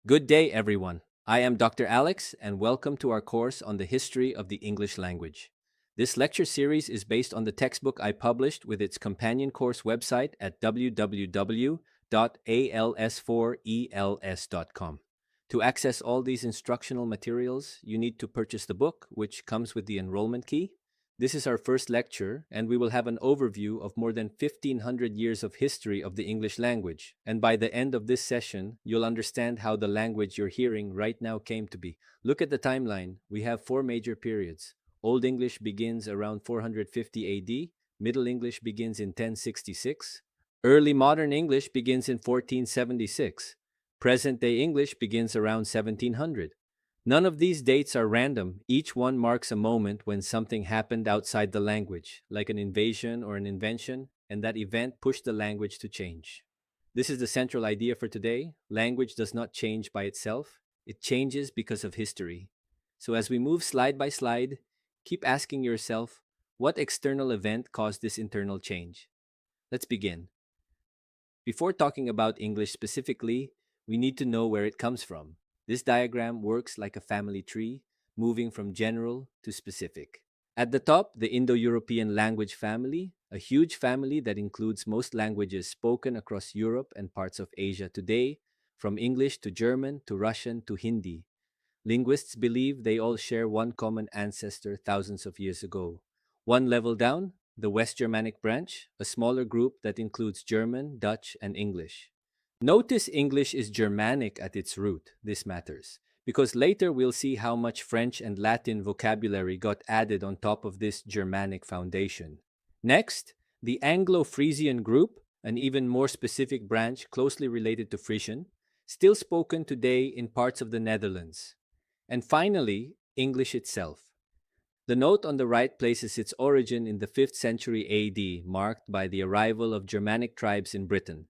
Good day, everyone. I am Dr. Alex, and welcome to our course on the history of the English language. This lecture series is based on the textbook I published with its companion course website at www.als4els.com. To access all these instructional materials, you need to purchase the book, which comes with the enrollment key. This is our first lecture, and we will have an overview of more than 1500 years of history of the English language. And by the end of this session, you'll understand how the language you're hearing right now came to be. Look at the timeline. We have four major periods. Old English begins around 450 AD, Middle English begins in 1066, Early Modern English begins in 1476, Present day English begins around 1700. None of these dates are random. Each one marks a moment when something happened outside the language, like an invasion or an invention, and that event pushed the language to change. This is the central idea for today. Language does not change by itself, it changes because of history. So as we move slide by slide, keep asking yourself, what external event caused this internal change? Let's begin. Before talking about English specifically, we need to know where it comes from. This diagram works like a family tree, moving from general to specific. At the top, the Indo European language family, a huge family that includes most languages spoken across Europe and parts of Asia today, from English to German to Russian to Hindi. Linguists believe they all share one common ancestor thousands of years ago. One level down, the West Germanic branch, a smaller group that includes German, Dutch, and English. Notice English is Germanic at its root. This matters because later we'll see how much French and Latin vocabulary got added on top of this Germanic foundation. Next, the Anglo-Frisian group, an even more specific branch closely related to Frisian, still spoken today in parts of the Netherlands. And finally, English itself. The note on the right places its origin in the 5th century AD, marked by the arrival of Germanic tribes in Britain.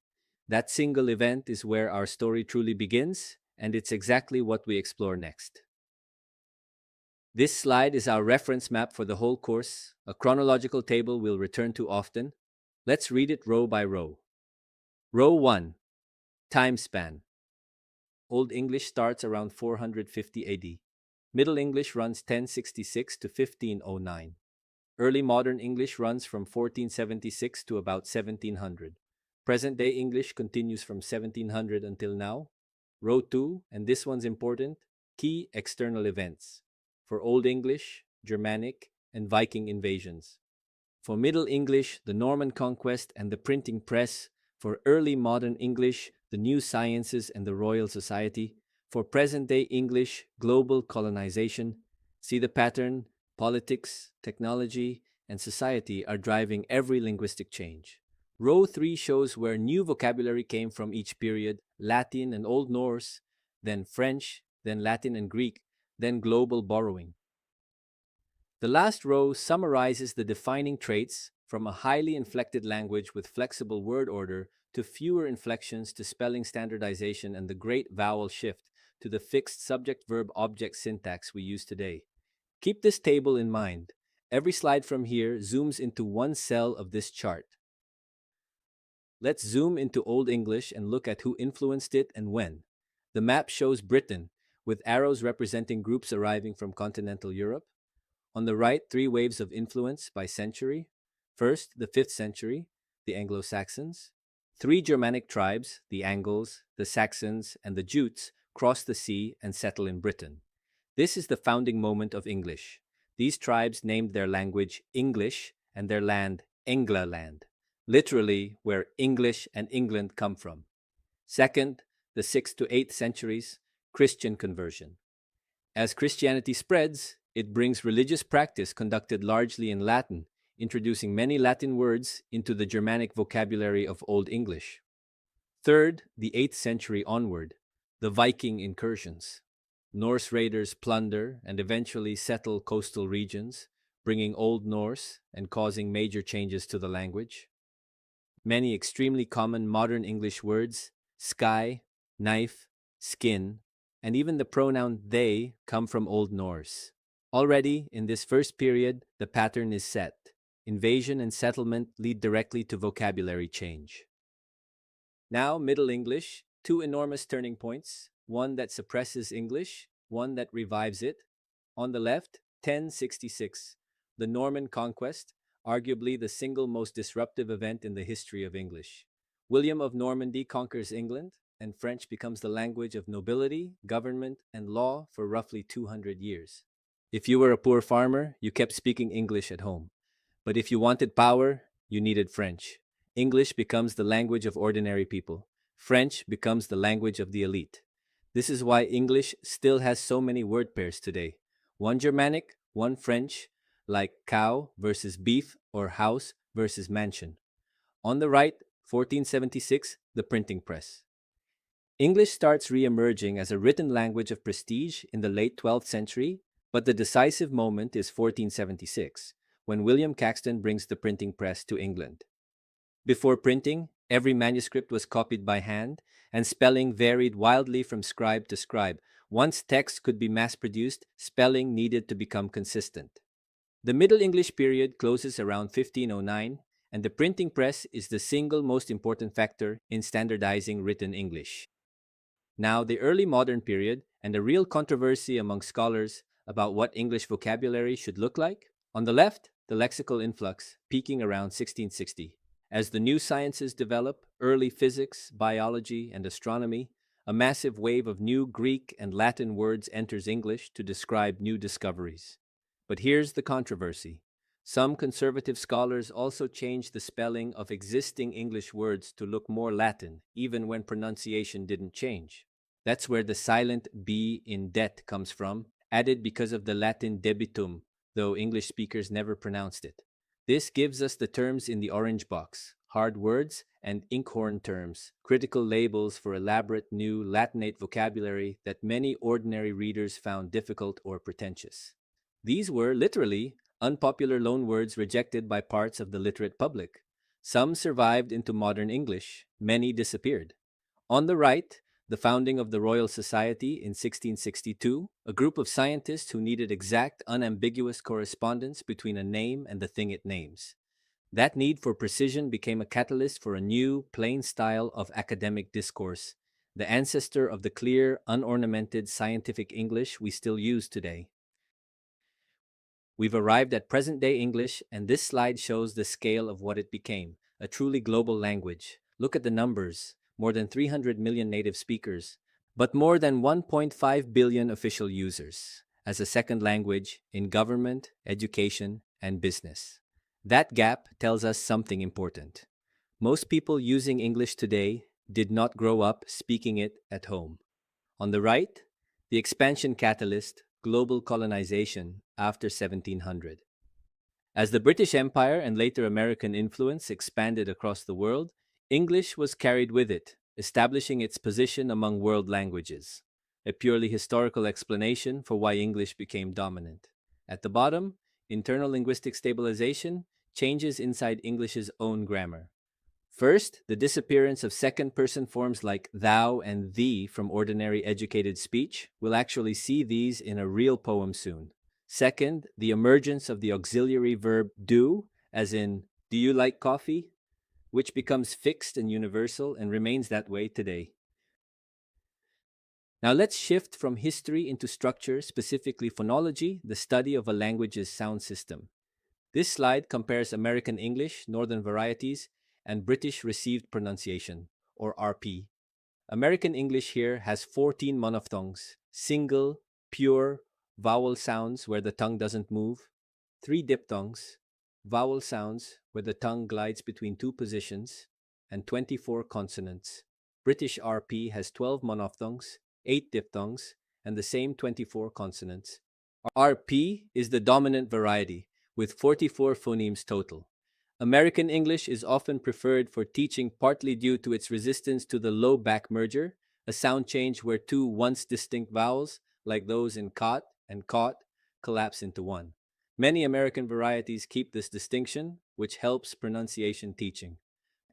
That single event is where our story truly begins, and it's exactly what we explore next. This slide is our reference map for the whole course, a chronological table we'll return to often. Let's read it row by row. Row 1. Time span. Old English starts around 450 AD. Middle English runs 1066 to 1509. Early Modern English runs from 1476 to about 1700. Present-day English continues from 1700 until now. Row 2, and this one's important, key external events. For Old English, Germanic, and Viking invasions. For Middle English, the Norman conquest and the printing press. For Early Modern English, the new sciences and the Royal Society. For present-day English, global colonization. See the pattern? Politics, technology, and society are driving every linguistic change. Row 3 shows where new vocabulary came from each period, Latin and Old Norse, then French, then Latin and Greek, then global borrowing. The last row summarizes the defining traits from a highly inflected language with flexible word order to fewer inflections to spelling standardization and the great vowel shift to the fixed subject-verb-object syntax we use today. Keep this table in mind. Every slide from here zooms into one cell of this chart. Let's zoom into Old English and look at who influenced it and when. The map shows Britain, with arrows representing groups arriving from continental Europe. On the right, 3 waves of influence by century. First, the 5th century, the Anglo-Saxons. 3 Germanic tribes, the Angles, the Saxons, and the Jutes, cross the sea and settle in Britain. This is the founding moment of English. These tribes named their language English and their land Englaland, literally where English and England come from. Second, the 6th to 8th centuries, Christian conversion. As Christianity spreads, it brings religious practice conducted largely in Latin, introducing many Latin words into the Germanic vocabulary of Old English. Third, the 8th century onward, the Viking incursions. Norse raiders plunder and eventually settle coastal regions, bringing Old Norse and causing major changes to the language. Many extremely common modern English words, sky, knife, skin, and even the pronoun they come from Old Norse. Already, in this first period, the pattern is set. Invasion and settlement lead directly to vocabulary change. Now, Middle English, 2 enormous turning points. one that suppresses English, one that revives it. On the left, 1066, the Norman Conquest, arguably the single most disruptive event in the history of English. William of Normandy conquers England, and French becomes the language of nobility, government, and law for roughly 200 years. If you were a poor farmer, you kept speaking English at home. But if you wanted power, you needed French. English becomes the language of ordinary people. French becomes the language of the elite. This is why English still has so many word pairs today. One Germanic, one French, like cow versus beef or house versus mansion. On the right, 1476, the printing press. English starts re-emerging as a written language of prestige in the late 12th century, but the decisive moment is 1476, when William Caxton brings the printing press to England. Before printing, every manuscript was copied by hand, and spelling varied wildly from scribe to scribe. Once text could be mass-produced, spelling needed to become consistent. The Middle English period closes around 1509, and the printing press is the single most important factor in standardizing written English. Now, the early modern period and a real controversy among scholars about what English vocabulary should look like. On the left, the lexical influx, peaking around 1660. As the new sciences develop, early physics, biology, and astronomy, a massive wave of new Greek and Latin words enters English to describe new discoveries. But here's the controversy. Some conservative scholars also change the spelling of existing English words to look more Latin, even when pronunciation didn't change. That's where the silent B in det comes from, added because of the Latin debitum, though English speakers never pronounced it. This gives us the terms in the orange box, hard words and inkhorn terms, critical labels for elaborate new Latinate vocabulary that many ordinary readers found difficult or pretentious. These were, literally, unpopular loanwords rejected by parts of the literate public. Some survived into modern English, many disappeared. On the right, the founding of the Royal Society in 1662, a group of scientists who needed exact, unambiguous correspondence between a name and the thing it names. That need for precision became a catalyst for a new, plain style of academic discourse, the ancestor of the clear, unornamented scientific English we still use today. We've arrived at present day English, and this slide shows the scale of what it became, a truly global language. Look at the numbers, more than 300 million native speakers, but more than 1.5 billion official users, as a second language in government, education, and business. That gap tells us something important. Most people using English today did not grow up speaking it at home. On the right, the expansion catalyst, global colonization after 1700. As the British Empire and later American influence expanded across the world, English was carried with it, establishing its position among world languages. A purely historical explanation for why English became dominant. At the bottom, internal linguistic stabilization, changes inside English's own grammar. First, the disappearance of second person forms like thou and thee from ordinary educated speech. We'll actually see these in a real poem soon. Second, the emergence of the auxiliary verb do, as in, do you like coffee? Which becomes fixed and universal and remains that way today. Now let's shift from history into structure, specifically phonology, the study of a language's sound system. This slide compares American English, Northern varieties, and British Received Pronunciation, or RP. American English here has 14 monophthongs, single, pure, vowel sounds where the tongue doesn't move, 3 diphthongs, vowel sounds where the tongue glides between two positions, and 24 consonants. British RP has 12 monophthongs, 8 diphthongs, and the same 24 consonants. RP is the dominant variety, with 44 phonemes total. American English is often preferred for teaching partly due to its resistance to the low back merger, a sound change where two once distinct vowels, like those in cot and caught, collapse into one. Many American varieties keep this distinction, which helps pronunciation teaching.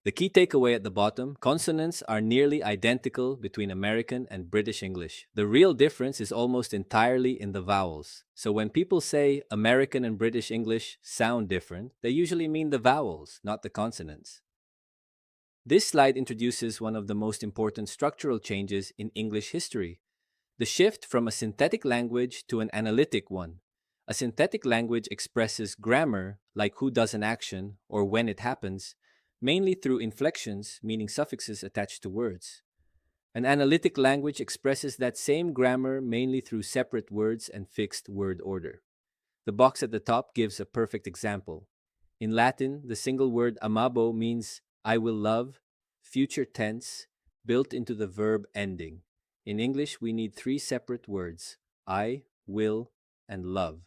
The key takeaway at the bottom, consonants are nearly identical between American and British English. The real difference is almost entirely in the vowels. So when people say American and British English sound different, they usually mean the vowels, not the consonants. This slide introduces one of the most important structural changes in English history, The shift from a synthetic language to an analytic one. A synthetic language expresses grammar, like who does an action or when it happens, mainly through inflections, meaning suffixes attached to words. An analytic language expresses that same grammar mainly through separate words and fixed word order. The box at the top gives a perfect example. In Latin, the single word amabo means I will love, future tense, built into the verb ending. In English, we need three separate words I, will, and love.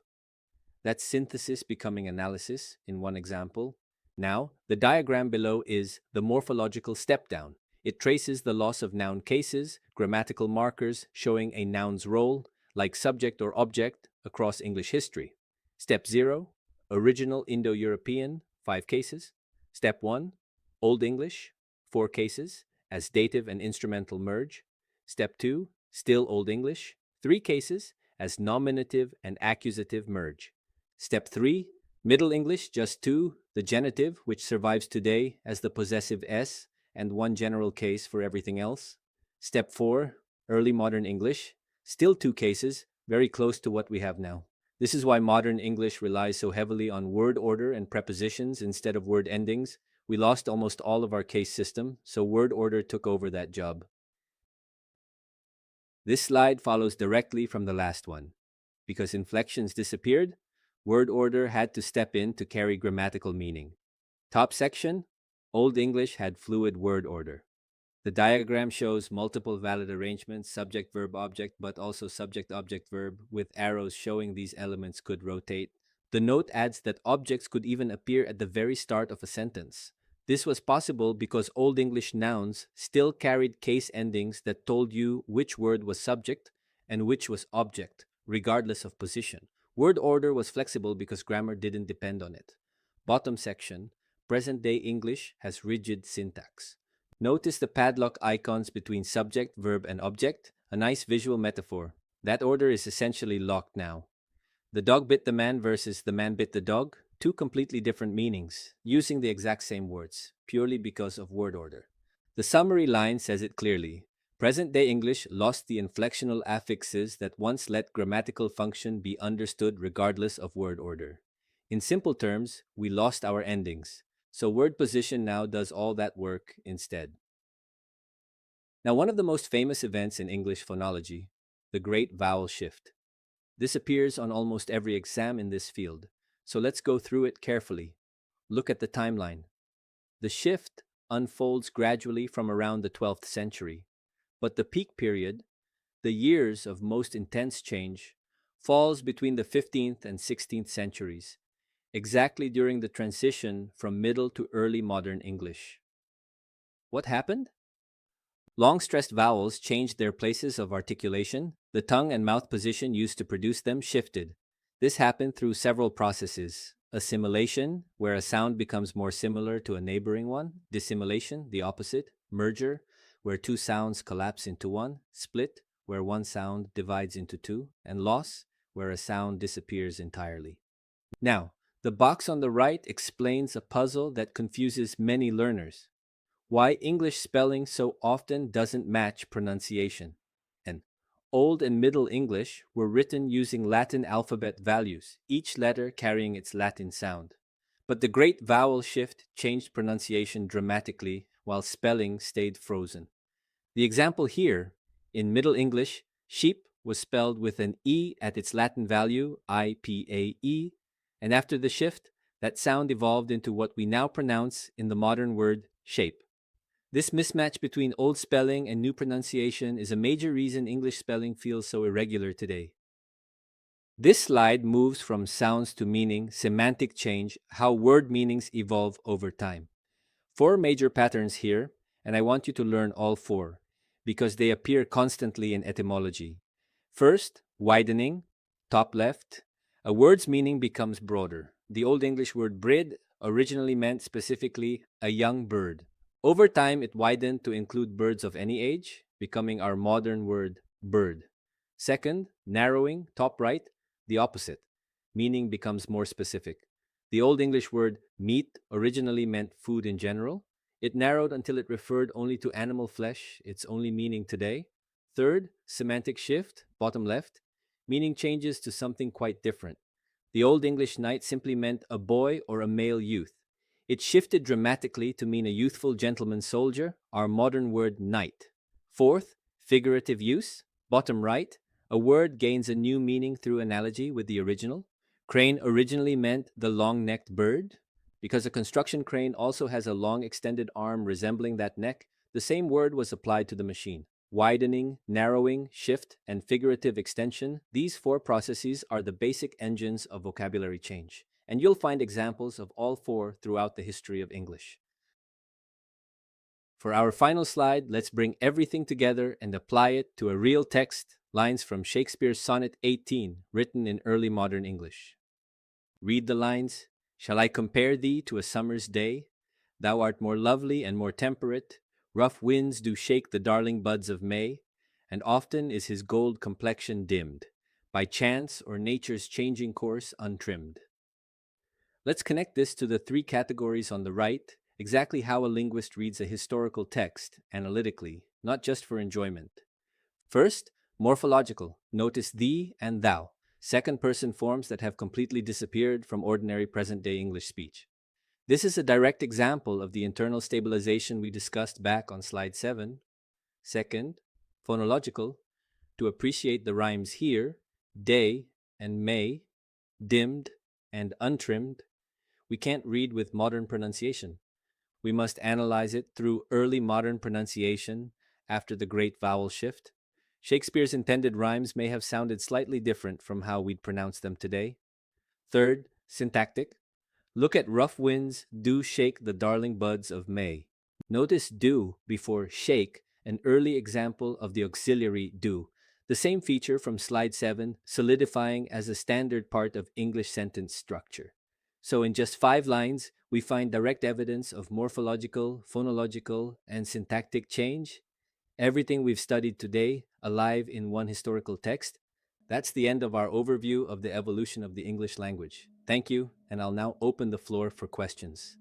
That's synthesis becoming analysis in one example. Now, the diagram below is the morphological step down. It traces the loss of noun cases, grammatical markers showing a noun's role, like subject or object, across English history. Step 0, original Indo-European, 5 cases. Step 1, Old English, 4 cases, as dative and instrumental merge. Step 2, still Old English, 3 cases, as nominative and accusative merge. Step 3, Middle English, just 2, the genitive, which survives today as the possessive S, and 1 general case for everything else. Step 4, Early Modern English, still 2 cases, very close to what we have now. This is why modern English relies so heavily on word order and prepositions instead of word endings. We lost almost all of our case system, so word order took over that job. This slide follows directly from the last one. Because inflections disappeared, word order had to step in to carry grammatical meaning. Top section, Old English had fluid word order. The diagram shows multiple valid arrangements, subject, verb, object, but also subject, object, verb, with arrows showing these elements could rotate. The note adds that objects could even appear at the very start of a sentence. This was possible because Old English nouns still carried case endings that told you which word was subject and which was object, regardless of position. Word order was flexible because grammar didn't depend on it. Bottom section, present-day English has rigid syntax. Notice the padlock icons between subject, verb, and object, a nice visual metaphor. That order is essentially locked now. The dog bit the man versus the man bit the dog, two completely different meanings, using the exact same words, purely because of word order. The summary line says it clearly. Present-day English lost the inflectional affixes that once let grammatical function be understood regardless of word order. In simple terms, we lost our endings, so word position now does all that work instead. Now, one of the most famous events in English phonology, the Great Vowel Shift. This appears on almost every exam in this field, so let's go through it carefully. Look at the timeline. The shift unfolds gradually from around the 12th century, but the peak period, the years of most intense change, falls between the 15th and 16th centuries, exactly during the transition from Middle to Early Modern English. What happened? Long stressed vowels changed their places of articulation. The tongue and mouth position used to produce them shifted. This happened through several processes. Assimilation, where a sound becomes more similar to a neighboring one. Dissimilation, the opposite. Merger, where two sounds collapse into one. Split, where one sound divides into two. And loss, where a sound disappears entirely. Now, the box on the right explains a puzzle that confuses many learners. Why English spelling so often doesn't match pronunciation. And Old and Middle English were written using Latin alphabet values, each letter carrying its Latin sound. But the great vowel shift changed pronunciation dramatically while spelling stayed frozen. The example here, in Middle English, sheep was spelled with an E at its Latin value, IPAE, and after the shift, that sound evolved into what we now pronounce in the modern word shape. This mismatch between old spelling and new pronunciation is a major reason English spelling feels so irregular today. This slide moves from sounds to meaning, semantic change, how word meanings evolve over time. 4 major patterns here, and I want you to learn all 4, because they appear constantly in etymology. First, widening, top left. A word's meaning becomes broader. The Old English word brid originally meant specifically a young bird. Over time, it widened to include birds of any age, becoming our modern word bird. Second, narrowing, top right, the opposite. Meaning becomes more specific. The Old English word meat originally meant food in general. It narrowed until it referred only to animal flesh, its only meaning today. Third, semantic shift, bottom left, meaning changes to something quite different. The Old English knight simply meant a boy or a male youth. It shifted dramatically to mean a youthful gentleman soldier, our modern word knight. Fourth, figurative use, bottom right, a word gains a new meaning through analogy with the original. Crane originally meant the long necked bird. Because a construction crane also has a long extended arm resembling that neck, the same word was applied to the machine. Widening, narrowing, shift, and figurative extension, these four processes are the basic engines of vocabulary change, and you'll find examples of all four throughout the history of English. For our final slide, let's bring everything together and apply it to a real text, lines from Shakespeare's Sonnet 18, written in early modern English. Read the lines. Shall I compare thee to a summer's day? Thou art more lovely and more temperate. Rough winds do shake the darling buds of May, and often is his gold complexion dimmed, by chance or nature's changing course untrimmed. Let's connect this to the three categories on the right, exactly how a linguist reads a historical text, analytically, not just for enjoyment. First, morphological. Notice thee and thou, second person forms that have completely disappeared from ordinary present day English speech. This is a direct example of the internal stabilization we discussed back on slide 7. Second, phonological. To appreciate the rhymes here, day and may, dimmed and untrimmed, we can't read with modern pronunciation. We must analyze it through early modern pronunciation after the great vowel shift. Shakespeare's intended rhymes may have sounded slightly different from how we'd pronounce them today. Third, syntactic. Look at rough winds do shake the darling buds of May. Notice do before shake, an early example of the auxiliary do, the same feature from slide 7, solidifying as a standard part of English sentence structure. So in just 5 lines, we find direct evidence of morphological, phonological, and syntactic change. Everything we've studied today, alive in one historical text. That's the end of our overview of the evolution of the English language. Thank you, and I'll now open the floor for questions.